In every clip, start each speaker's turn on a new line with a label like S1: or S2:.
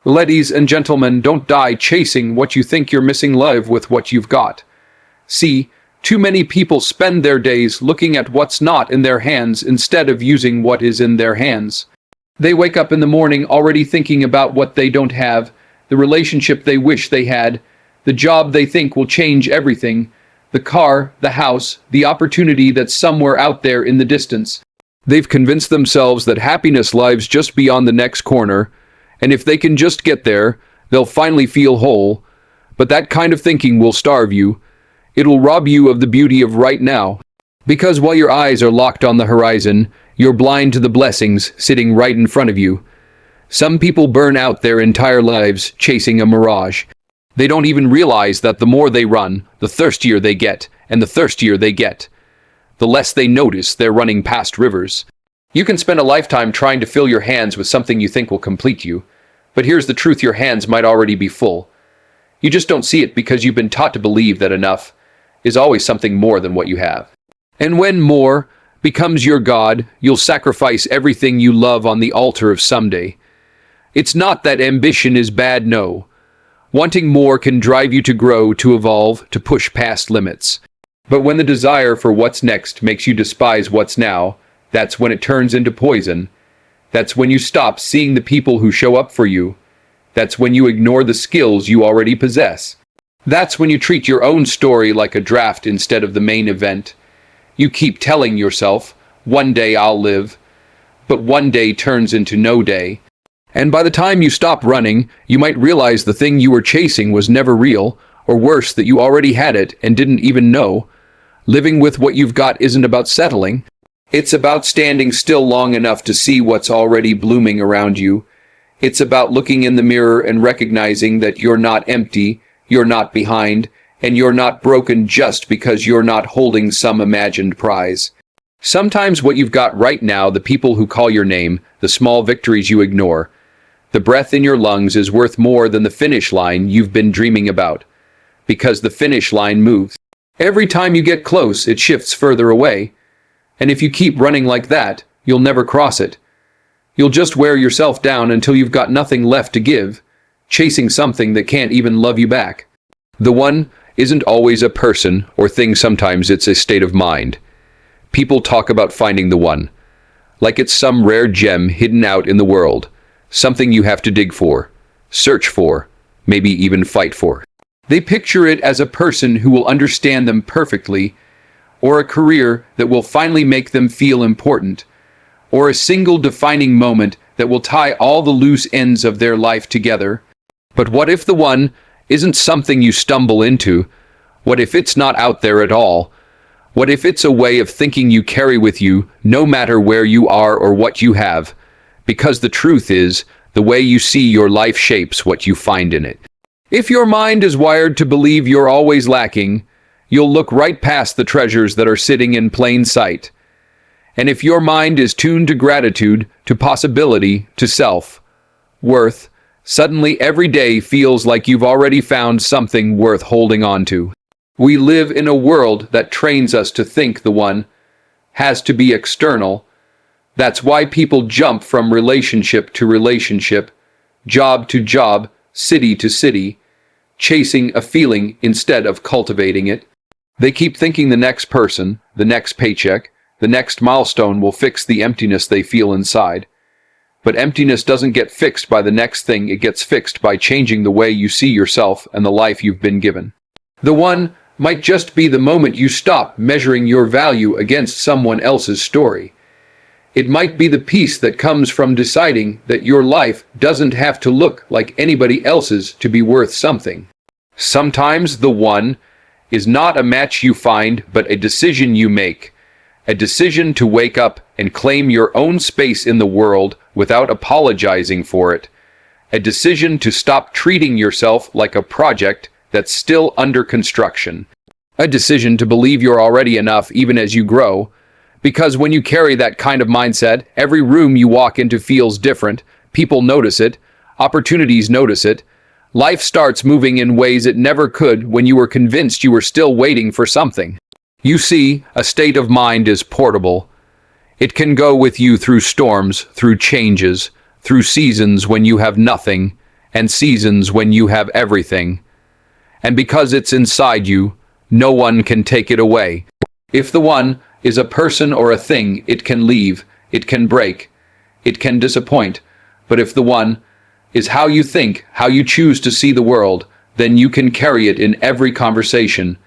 S1: Ladies and gentlemen, don't die chasing what you think you're missing. Live with what you've got. See, too many people spend their days looking at what's not in their hands instead of using what is in their hands. They wake up in the morning already thinking about what they don't have, the relationship they wish they had, the job they think will change everything, the car, the house, the opportunity that's somewhere out there in the distance. They've convinced themselves that happiness lies just beyond the next corner, and if they can just get there, they'll finally feel whole. But that kind of thinking will starve you. It'll rob you of the beauty of right now. Because while your eyes are locked on the horizon, you're blind to the blessings sitting right in front of you. Some people burn out their entire lives chasing a mirage. They don't even realize that the more they run, the thirstier they get, and the thirstier they get, the less they notice they're running past rivers. You can spend a lifetime trying to fill your hands with something you think will complete you, but here's the truth: your hands might already be full. You just don't see it because you've been taught to believe that enough is always something more than what you have. And when more becomes your God, you'll sacrifice everything you love on the altar of someday. It's not that ambition is bad, no. Wanting more can drive you to grow, to evolve, to push past limits. But when the desire for what's next makes you despise what's now, that's when it turns into poison. That's when you stop seeing the people who show up for you. That's when you ignore the skills you already possess. That's when you treat your own story like a draft instead of the main event. You keep telling yourself, one day I'll live, but one day turns into no day. And by the time you stop running, you might realize the thing you were chasing was never real, or worse, that you already had it and didn't even know. Living with what you've got isn't about settling. It's about standing still long enough to see what's already blooming around you. It's about looking in the mirror and recognizing that you're not empty, you're not behind, and you're not broken just because you're not holding some imagined prize. Sometimes what you've got right now, the people who call your name, the small victories you ignore, the breath in your lungs is worth more than the finish line you've been dreaming about. Because the finish line moves. Every time you get close, it shifts further away. And if you keep running like that, you'll never cross it. You'll just wear yourself down until you've got nothing left to give, chasing something that can't even love you back. The one isn't always a person or thing, sometimes it's a state of mind. People talk about finding the one, like it's some rare gem hidden out in the world, something you have to dig for, search for, maybe even fight for. They picture it as a person who will understand them perfectly, or a career that will finally make them feel important, or a single defining moment that will tie all the loose ends of their life together. But what if the one isn't something you stumble into? What if it's not out there at all? What if it's a way of thinking you carry with you, no matter where you are or what you have? Because the truth is, the way you see your life shapes what you find in it. If your mind is wired to believe you're always lacking, you'll look right past the treasures that are sitting in plain sight. And if your mind is tuned to gratitude, to possibility, to self-worth, suddenly every day feels like you've already found something worth holding on to. We live in a world that trains us to think the one has to be external. That's why people jump from relationship to relationship, job to job, city to city, chasing a feeling instead of cultivating it. They keep thinking the next person, the next paycheck, the next milestone will fix the emptiness they feel inside. But emptiness doesn't get fixed by the next thing, it gets fixed by changing the way you see yourself and the life you've been given. The one might just be the moment you stop measuring your value against someone else's story. It might be the peace that comes from deciding that your life doesn't have to look like anybody else's to be worth something. Sometimes the one is not a match you find, but a decision you make. A decision to wake up and claim your own space in the world without apologizing for it. A decision to stop treating yourself like a project that's still under construction. A decision to believe you're already enough even as you grow. Because when you carry that kind of mindset, every room you walk into feels different. People notice it. Opportunities notice it. Life starts moving in ways it never could when you were convinced you were still waiting for something. You see, a state of mind is portable. It can go with you through storms, through changes, through seasons when you have nothing, and seasons when you have everything. And because it's inside you, no one can take it away. If the one is a person or a thing, it can leave, it can break, it can disappoint. But if the one is how you think, how you choose to see the world, then you can carry it in every conversation,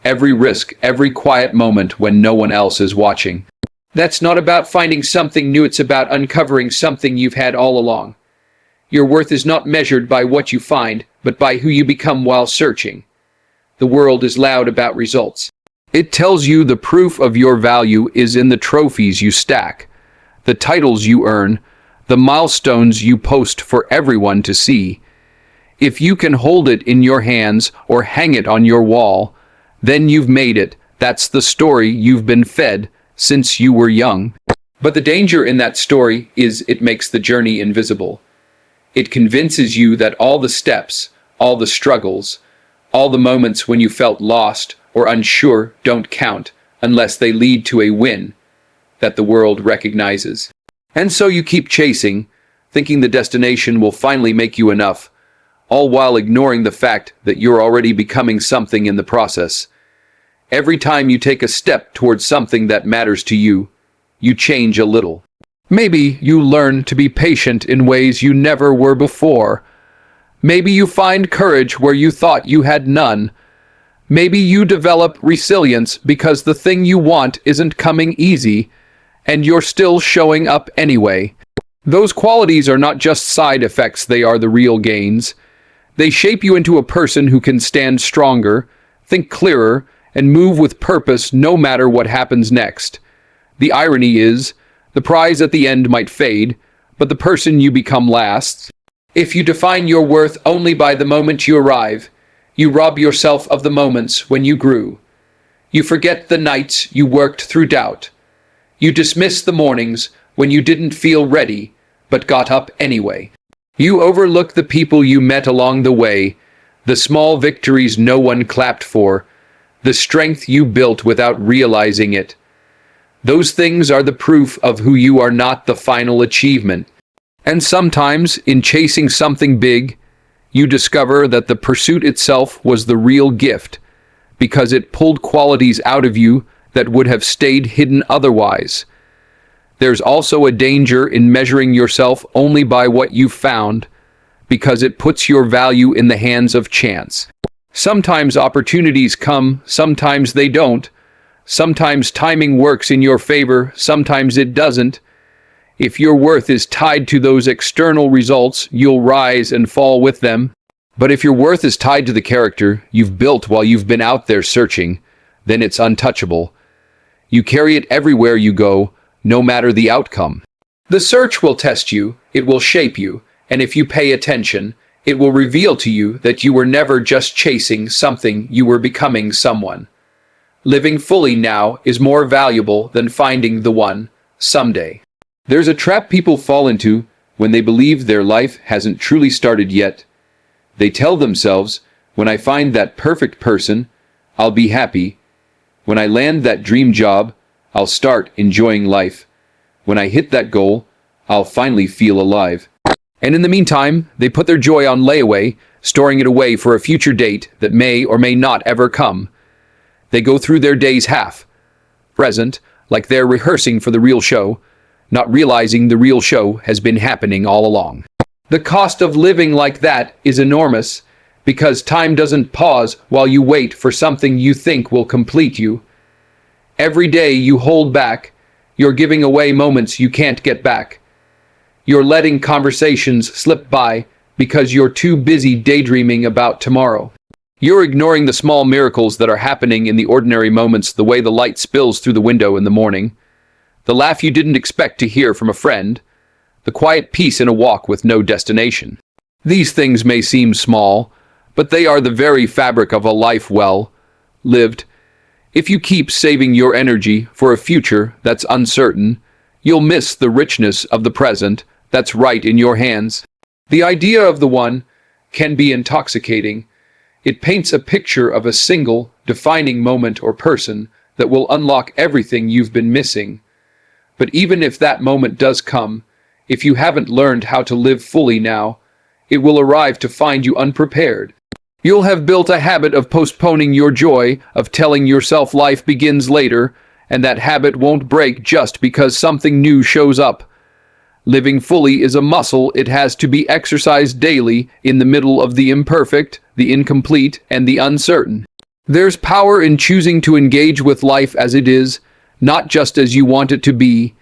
S1: every risk, every quiet moment when no one else is watching. That's not about finding something new, it's about uncovering something you've had all along. Your worth is not measured by what you find, but by who you become while searching. The world is loud about results. It tells you the proof of your value is in the trophies you stack, the titles you earn, the milestones you post for everyone to see. If you can hold it in your hands or hang it on your wall, then you've made it. That's the story you've been fed since you were young. But the danger in that story is it makes the journey invisible. It convinces you that all the steps, all the struggles, all the moments when you felt lost or unsure don't count unless they lead to a win that the world recognizes. And so you keep chasing, thinking the destination will finally make you enough, all while ignoring the fact that you're already becoming something in the process. Every time you take a step towards something that matters to you, you change a little. Maybe you learn to be patient in ways you never were before. Maybe you find courage where you thought you had none. Maybe you develop resilience because the thing you want isn't coming easy, and you're still showing up anyway. Those qualities are not just side effects, they are the real gains. They shape you into a person who can stand stronger, think clearer, and move with purpose no matter what happens next. The irony is, the prize at the end might fade, but the person you become lasts. If you define your worth only by the moment you arrive, you rob yourself of the moments when you grew. You forget the nights you worked through doubt. You dismiss the mornings when you didn't feel ready, but got up anyway. You overlook the people you met along the way, the small victories no one clapped for, the strength you built without realizing it. Those things are the proof of who you are, not the final achievement. And sometimes, in chasing something big, you discover that the pursuit itself was the real gift, because it pulled qualities out of you that would have stayed hidden otherwise. There's also a danger in measuring yourself only by what you've found, because it puts your value in the hands of chance. Sometimes opportunities come, sometimes they don't. Sometimes timing works in your favor, sometimes it doesn't. If your worth is tied to those external results, you'll rise and fall with them. But if your worth is tied to the character you've built while you've been out there searching, then it's untouchable. You carry it everywhere you go, no matter the outcome. The search will test you, it will shape you, and if you pay attention, it will reveal to you that you were never just chasing something, you were becoming someone. Living fully now is more valuable than finding the one someday. There's a trap people fall into when they believe their life hasn't truly started yet. They tell themselves, when I find that perfect person, I'll be happy. When I land that dream job, I'll start enjoying life. When I hit that goal, I'll finally feel alive. And in the meantime, they put their joy on layaway, storing it away for a future date that may or may not ever come. They go through their days half present, like they're rehearsing for the real show, not realizing the real show has been happening all along. The cost of living like that is enormous, because time doesn't pause while you wait for something you think will complete you. Every day you hold back, you're giving away moments you can't get back. You're letting conversations slip by because you're too busy daydreaming about tomorrow. You're ignoring the small miracles that are happening in the ordinary moments, the way the light spills through the window in the morning, the laugh you didn't expect to hear from a friend, the quiet peace in a walk with no destination. These things may seem small, but they are the very fabric of a life well lived. If you keep saving your energy for a future that's uncertain, you'll miss the richness of the present that's right in your hands. The idea of the one can be intoxicating. It paints a picture of a single, defining moment or person that will unlock everything you've been missing. But even if that moment does come, if you haven't learned how to live fully now, it will arrive to find you unprepared. You'll have built a habit of postponing your joy, of telling yourself life begins later, and that habit won't break just because something new shows up. Living fully is a muscle. It has to be exercised daily in the middle of the imperfect, the incomplete, and the uncertain. There's power in choosing to engage with life as it is, not just as you want it to be.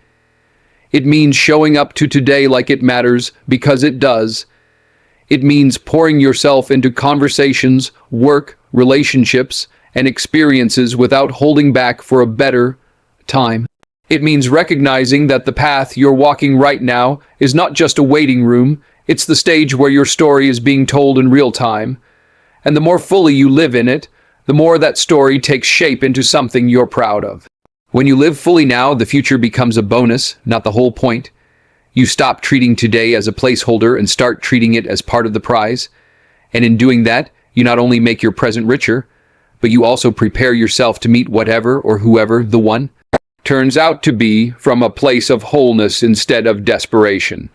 S1: It means showing up to today like it matters, because it does. It means pouring yourself into conversations, work, relationships, and experiences without holding back for a better time. It means recognizing that the path you're walking right now is not just a waiting room, it's the stage where your story is being told in real time. And the more fully you live in it, the more that story takes shape into something you're proud of. When you live fully now, the future becomes a bonus, not the whole point. You stop treating today as a placeholder and start treating it as part of the prize. And in doing that, you not only make your present richer, but you also prepare yourself to meet whatever or whoever the one turns out to be, from a place of wholeness instead of desperation.